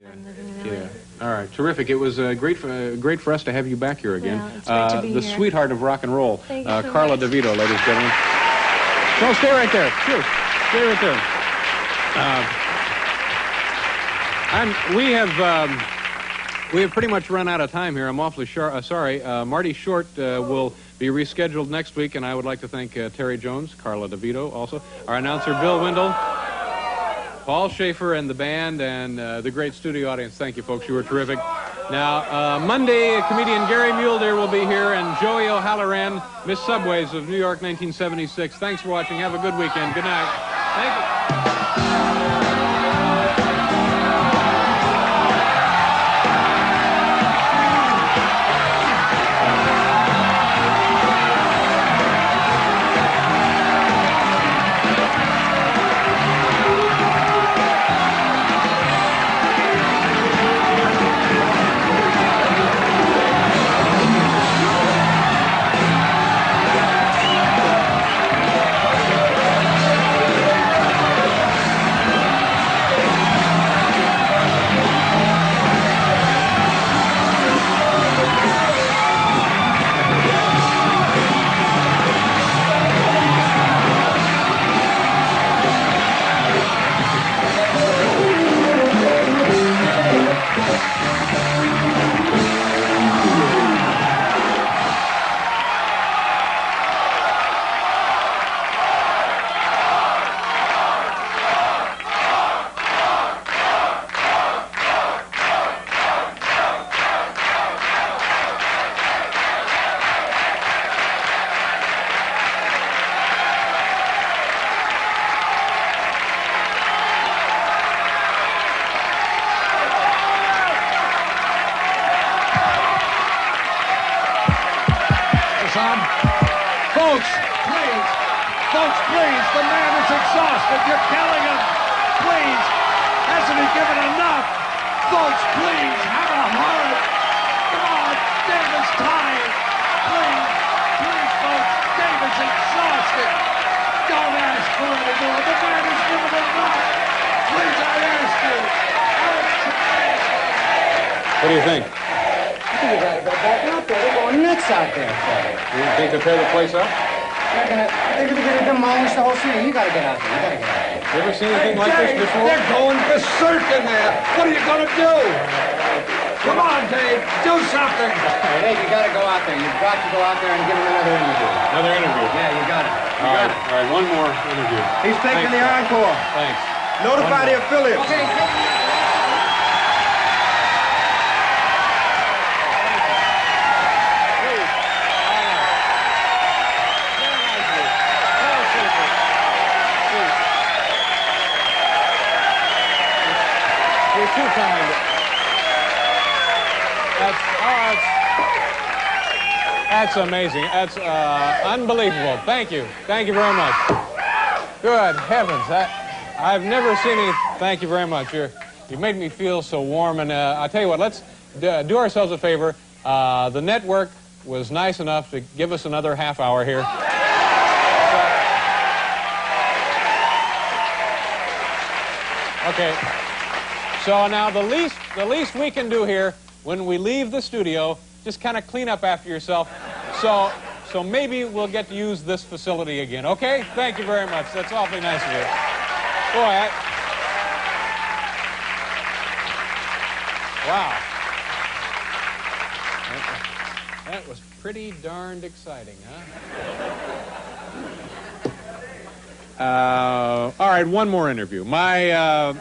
Yeah. All right. Terrific. It was great for us to have you back here again. Well, it's great to be the here. Sweetheart of rock and roll, Thank you so Carla much. DeVito, ladies and gentlemen. No, stay right there. Sure. Stay right there. We have pretty much run out of time here. I'm awfully sorry. Marty Short will be rescheduled next week, and I would like to thank Terry Jones, Carla DeVito also, our announcer Bill Windle, Paul Schaefer and the band, and the great studio audience. Thank you, folks. You were terrific. Now, Monday, comedian Gary Mulder will be here, and Joey O'Halloran, Miss Subways of New York, 1976. Thanks for watching. Have a good weekend. Good night. Thank you. Folks, please, the man is exhausted. You're killing him. Please, hasn't he given enough? Folks, please, have a heart. Come on, David's tired. Please, folks, David's exhausted. Don't ask for any more. The man has given enough. Please, I ask you. What do you think? I think you gotta go back out there. They're going nuts out there, fellas. You think to tear the place up? They're gonna demolish the whole city. You gotta get out there. You gotta get out there. You ever seen anything like this before? They're going berserk in there. What are you gonna do? Come on, Dave. Do something. Hey, Dave, you gotta go out there. You've got to go out there and give him another interview. Another interview? Yeah, you got it. All right, one more interview. He's taking the encore. Thanks. Notify the affiliates. Okay. You're too kind. That's amazing. That's unbelievable. Thank you. Thank you very much. Good heavens. I've never seen any. Thank you very much. You made me feel so warm. And I'll tell you what, let's do ourselves a favor. The network was nice enough to give us another half hour here. Okay. So now the least we can do here when we leave the studio, just kind of clean up after yourself. So maybe we'll get to use this facility again. Okay? Thank you very much. That's awfully nice of you. Boy, wow. That was pretty darned exciting, huh? All right, one more interview. My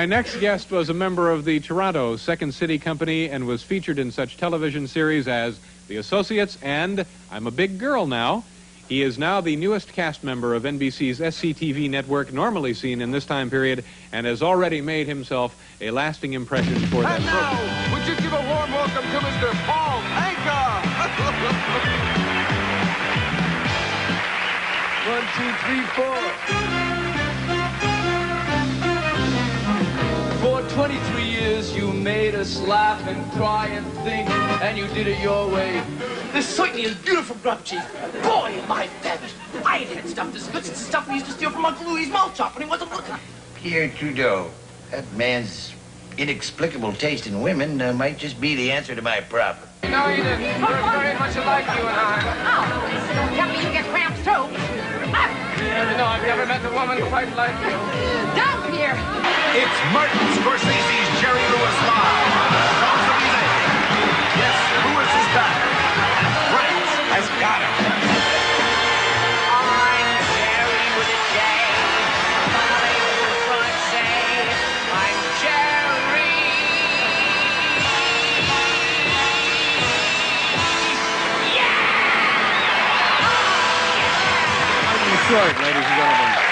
next guest was a member of the Toronto Second City Company and was featured in such television series as The Associates and I'm a Big Girl Now. He is now the newest cast member of NBC's SCTV network, normally seen in this time period, and has already made himself a lasting impression for that program. program. And now, would you give a warm welcome to Mr. Paul Anka? 1, 2, 3, 4. For 23 years you made us laugh and cry and think, and you did it your way. This certainly is beautiful grub cheese. Boy, am I famished. I ain't had stuff this good since the stuff we used to steal from Uncle Louie's malt shop when he wasn't looking. Pierre Trudeau. That man's inexplicable taste in women might just be the answer to my problem. No, you didn't. We're very much alike, you and I. Oh, tell me you get cramps too. You know, I've never met a woman quite like you. Down here. It's Martin Scorsese's Jerry Lewis Live. Champs-Élysées. Yes, Lewis is back. And France has got him. I'm Jerry with a J. Calling Francais. I'm Jerry. Martin Short, ladies and gentlemen.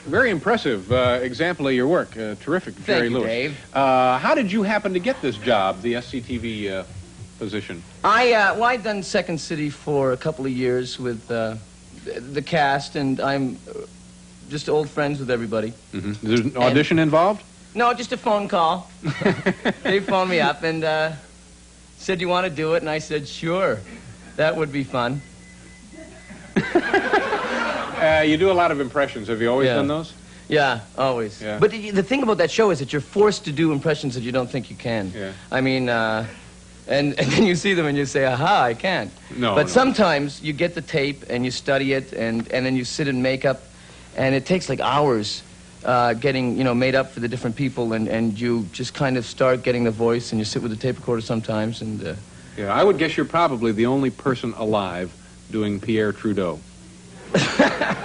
Very impressive example of your work. Terrific, Jerry you, Lewis. Dave. How did you happen to get this job, the SCTV position? I'd done Second City for a couple of years with the cast, and I'm just old friends with everybody. Mm-hmm. There's an audition involved? No, just a phone call. They phoned me up and said, "You want to do it?" And I said, "Sure, that would be fun." You do a lot of impressions. Have you always done those? Yeah, always. Yeah. But the thing about that show is that you're forced to do impressions that you don't think you can. Yeah. I mean, and then you see them and you say, "Aha, I can't." No. But sometimes you get the tape and you study it, and then you sit in makeup, and it takes like hours getting, made up for the different people, and you just kind of start getting the voice, and you sit with the tape recorder sometimes, and... Yeah, I would guess you're probably the only person alive doing Pierre Trudeau.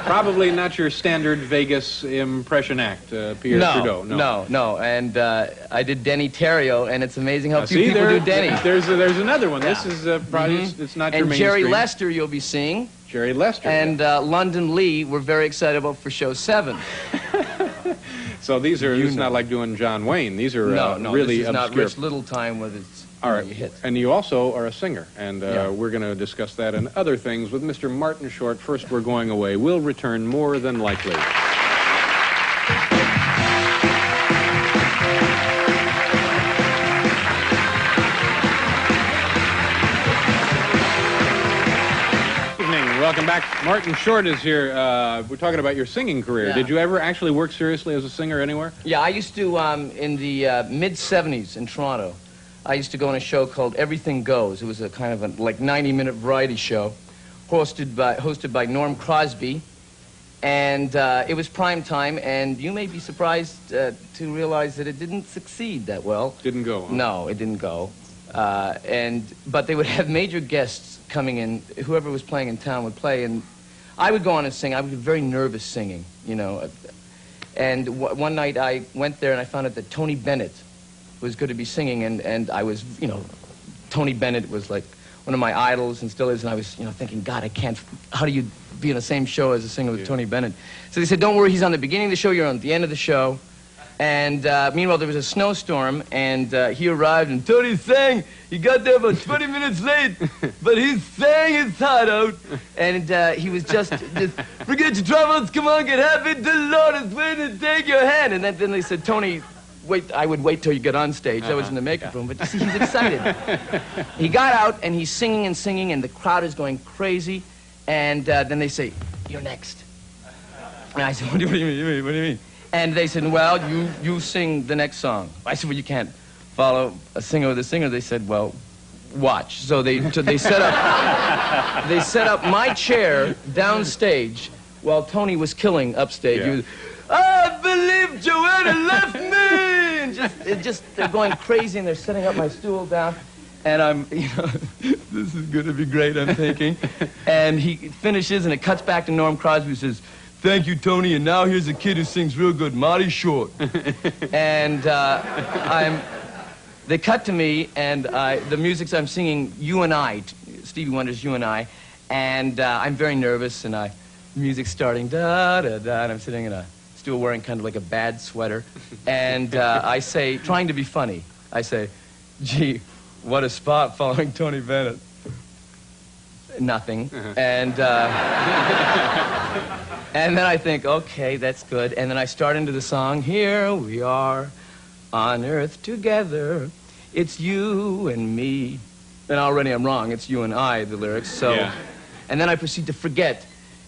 Probably not your standard Vegas impression act, Pierre Trudeau. No. And I did Denny Terrio, and it's amazing how few See, people do Denny. There's another one. Yeah. This is probably it's not your And mainstream. Jerry Lester you'll be seeing. Jerry Lester. And London Lee we're very excited about for show 7. So these are, it's not like doing John Wayne. These are really this is not obscure. Rich Littletime with its All right, hits. and you also are a singer, and we're going to discuss that and other things with Mr. Martin Short. First, we're going away. We'll return more than likely. Welcome back. Martin Short is here. We're talking about your singing career. Yeah. Did you ever actually work seriously as a singer anywhere? Yeah, I used to, in the mid-'70s in Toronto, I used to go on a show called Everything Goes. It was a kind of a 90-minute variety show hosted by Norm Crosby. And it was prime time, and you may be surprised to realize that it didn't succeed that well. Didn't go, huh? No, it didn't go. But they would have major guests coming in. Whoever was playing in town would play, and I would go on and sing. I would be very nervous singing, And one night I went there and I found out that Tony Bennett was going to be singing, and I was, Tony Bennett was like one of my idols and still is, and I was, thinking, God, I can't, how do you be in the same show as a singer with Tony Bennett? So they said, don't worry, he's on the beginning of the show, you're on the end of the show. And meanwhile, there was a snowstorm, and he arrived, and Tony sang. He got there about 20 minutes late, but he sang his heart out. And he was just, forget your troubles, come on, get happy, the Lord is waiting to take your hand. And then they said, Tony, wait, I would wait till you get on stage. That was in the makeup room, but you see, he's excited. He got out, and he's singing and singing, and the crowd is going crazy. And then they say, you're next. And I said, what do you mean? What do you mean? And they said, well, you sing the next song. I said, well, you can't follow a singer with a singer. They said, well, watch. So they set up my chair downstage while Tony was killing upstage. He was, I believe Joanna left me! And they're going crazy, and they're setting up my stool down. And I'm, this is going to be great, I'm thinking. And he finishes, and it cuts back to Norm Crosby, who says, thank you, Tony, and now here's a kid who sings real good, Marty Short. And they cut to me, and the music I'm singing, You and I, Stevie Wonder's You and I, and I'm very nervous, and the music's starting, da-da-da, and I'm sitting in a stool wearing kind of like a bad sweater, and I say, trying to be funny, I say, gee, what a spot following Tony Bennett. Nothing. And then I think, okay, that's good. And then I start into the song, here we are, on earth together. It's you and me. And already I'm wrong. It's you and I, the lyrics. So, Yeah. And then I proceed to forget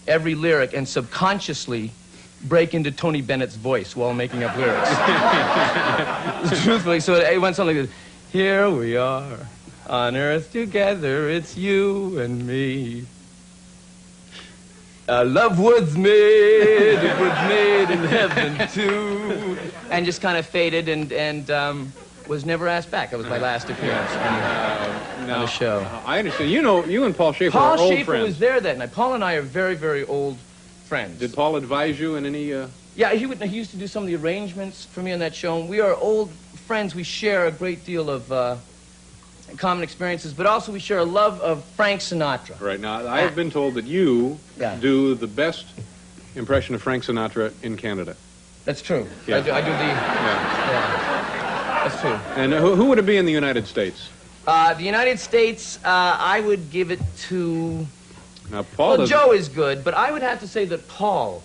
every lyric and subconsciously break into Tony Bennett's voice while making up lyrics. Truthfully, so it went something like this. Here we are, on earth together, it's you and me. Love was made, it was made in heaven too. And just kind of faded and was never asked back. That was my last appearance on the show. I understand. You know, you and Paul Schaefer Paul are old Schaefer friends. was there that night. Paul and I are very, very old friends. Did Paul advise you in any... Yeah, he used to do some of the arrangements for me on that show. And we are old friends. We share a great deal of common experiences, but also we share a love of Frank Sinatra. Right. Now, I have been told that you do the best impression of Frank Sinatra in Canada. That's true. Yeah. I do the... Yeah. That's true. And who would it be in the United States? The United States, I would give it to... Now, Paul does... Joe is good, but I would have to say that Paul...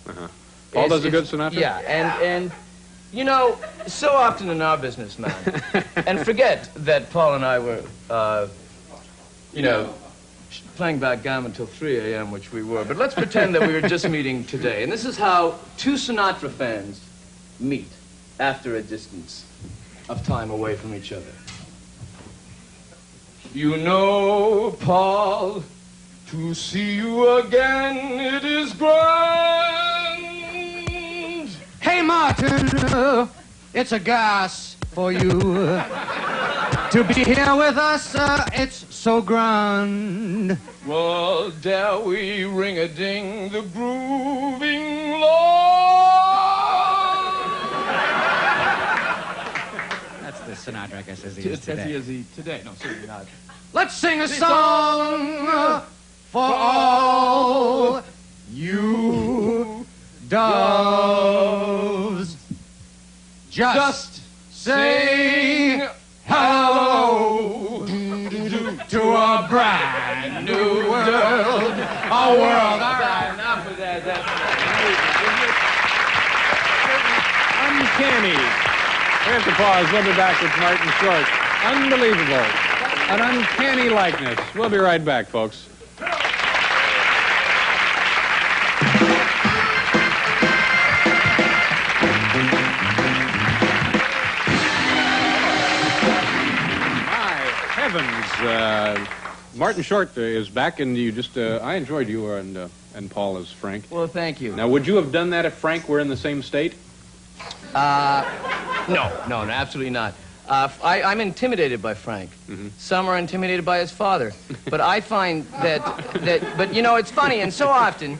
Paul does a good Sinatra? Yeah, and you know, so often in our business, man, and forget that Paul and I were, you know, playing backgammon till 3 a.m., which we were, but let's pretend that we were just meeting today. And this is how two Sinatra fans meet after a distance of time away from each other. You know, Paul, to see you again, it is grand. Hey, Martin, it's a gas for you to be here with us. It's so grand. Well, dare we ring-a-ding the grooving Lord? That's the Sinatra, I guess, as he is As he today. is today. No, certainly not. Let's sing a song for all you doves. Just say hello to a brand new world. A world. All right. Enough of that. Uncanny. We have to pause. We'll be back with Martin Short. Unbelievable. An uncanny likeness. We'll be right back, folks. Heavens, Martin Short is back, and you just, I enjoyed you and Paul as Frank. Well, thank you. Now, would you have done that if Frank were in the same state? No, absolutely not. I'm intimidated by Frank. Mm-hmm. Some are intimidated by his father. But I find but you know, it's funny, and so often,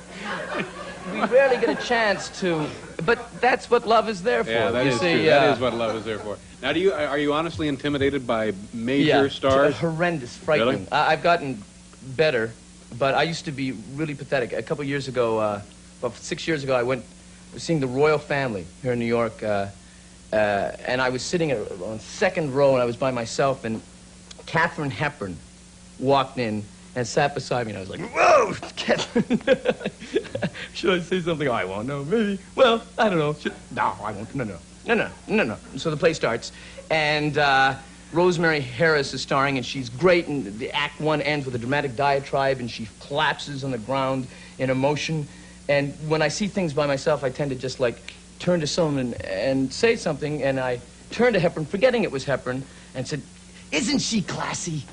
we rarely get a chance to, but that's what love is there for. Yeah, that you is see, true. That is what love is there for. Now, are you honestly intimidated by major stars? Horrendous, frightening. Really? I've gotten better, but I used to be really pathetic. A couple years ago, about 6 years ago, I was seeing the royal family here in New York, and I was sitting on second row, and I was by myself, and Katharine Hepburn walked in and sat beside me, and I was like, whoa, Katharine. Should I say something? Oh, I won't. No, maybe. Well, I don't know. No, I won't. No. So the play starts, and Rosemary Harris is starring, and she's great, and the act one ends with a dramatic diatribe, and she collapses on the ground in emotion. And when I see things by myself, I tend to just, like, turn to someone and say something, and I turned to Hepburn, forgetting it was Hepburn, and said, "Isn't she classy?"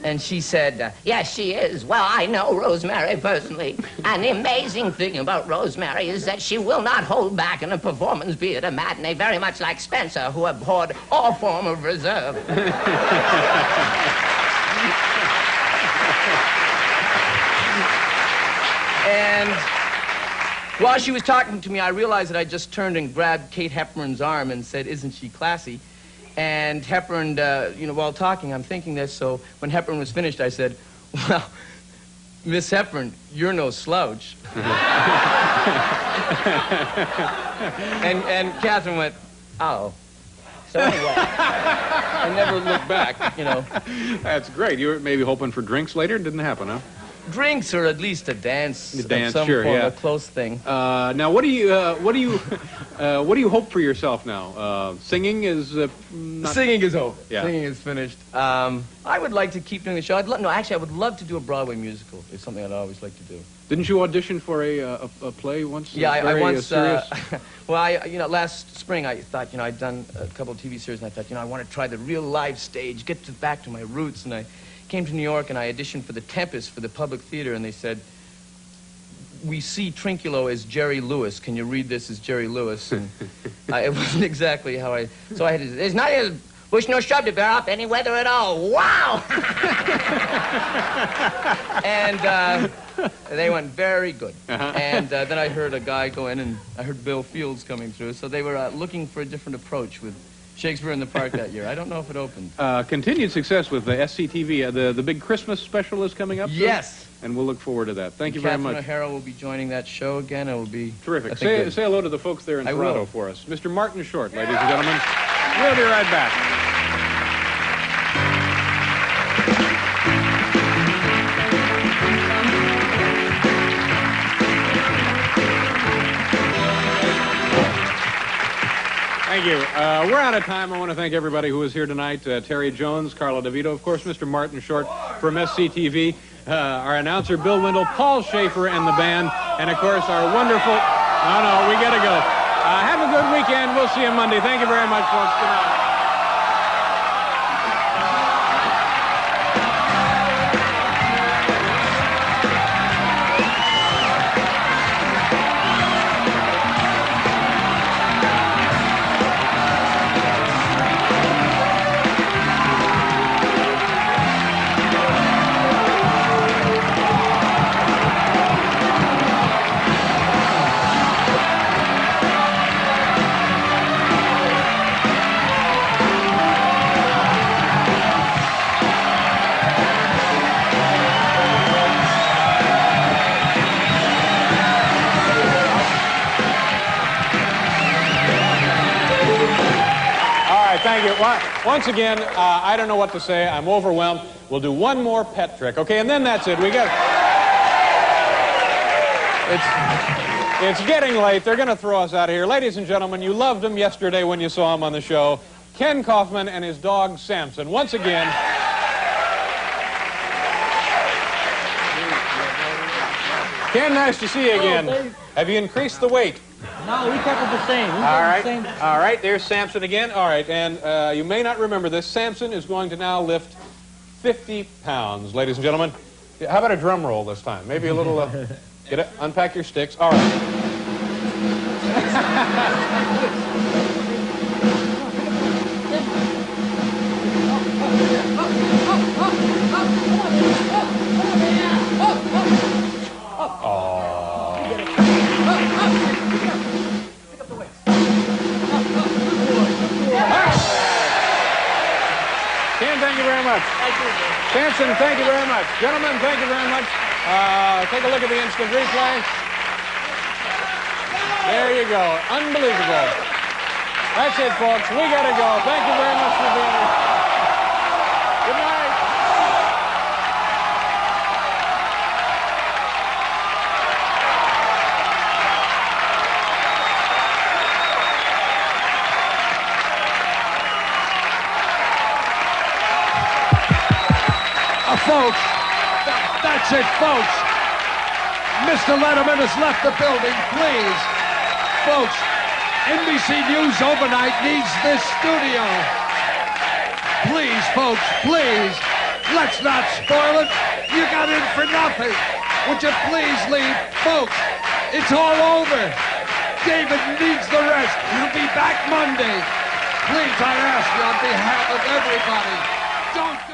And she said, Yes, she is. Well, I know Rosemary personally. And the amazing thing about Rosemary is that she will not hold back in a performance, be it a matinee, very much like Spencer, who abhorred all form of reserve. And while she was talking to me, I realized that I just turned and grabbed Kate Hepburn's arm and said, "Isn't she classy?" And Hepburn, while talking, I'm thinking this, so when Hepburn was finished, I said, "Well, Miss Hepburn, you're no slouch." and Catherine went, "Oh." So anyway, I never looked back, That's great. You were maybe hoping for drinks later? Didn't happen, huh? Drinks or at least a dance. A dance, of some sure, form, yeah. a close thing. Now, what do you hope for yourself now? Singing is not... Singing is over. Yeah. Singing is finished. I would like to keep doing the show. Actually, I would love to do a Broadway musical. It's something I'd always like to do. Didn't you audition for a play once? Yeah, I once. Serious? Well, last spring I thought, I'd done a couple of TV series, and I thought, I want to try the real live stage, get back to my roots, and I came to New York and I auditioned for The Tempest for the Public Theater, and they said, we see Trinculo as Jerry Lewis. Can you read this as Jerry Lewis? And it wasn't exactly how I... So I had to... There's not a bush nor shrub to bear up any weather at all. Wow! And they went very good. And then I heard a guy go in, and I heard Bill Fields coming through. So they were looking for a different approach with Shakespeare in the Park that year. I don't know if it opened. Continued success with the SCTV. The big Christmas special is coming up soon? Yes. And we'll look forward to that. Thank you very much. Catherine O'Hara will be joining that show again. It will be terrific. Say hello to the folks there in I Toronto will. for us. Mr. Martin Short, ladies and gentlemen. We'll be right back. Thank you. We're out of time. I want to thank everybody who was here tonight. Terry Jones, Carla DeVito, of course, Mr. Martin Short from SCTV, our announcer, Bill Wendell, Paul Schaefer and the band, and, of course, our wonderful... No, we got to go. Have a good weekend. We'll see you Monday. Thank you very much, folks. Good night. Thank you. Once again, I don't know what to say. I'm overwhelmed. We'll do one more pet trick, okay? And then that's it. We got... It's getting late. They're going to throw us out of here. Ladies and gentlemen, you loved him yesterday when you saw him on the show. Ken Kaufman and his dog, Samson. Once again... Ken, nice to see you again. Have you increased the weight? No, we kept it the same. All right, there's Samson again. All right, and you may not remember this. Samson is going to now lift 50 pounds, ladies and gentlemen. How about a drum roll this time? Maybe a little, unpack your sticks. All right. Ken, thank you very much. Samson, thank you very much. Gentlemen, thank you very much. Take a look at the instant replay. There you go. Unbelievable. That's it, folks. We got to go. Thank you very much for being here. Good night. Folks, that's it, folks. Mr. Letterman has left the building, please. Folks, NBC News Overnight needs this studio. Please, folks, please. Let's not spoil it. You got in for nothing. Would you please leave? Folks, it's all over. David needs the rest. He'll be back Monday. Please, I ask you on behalf of everybody, don't go.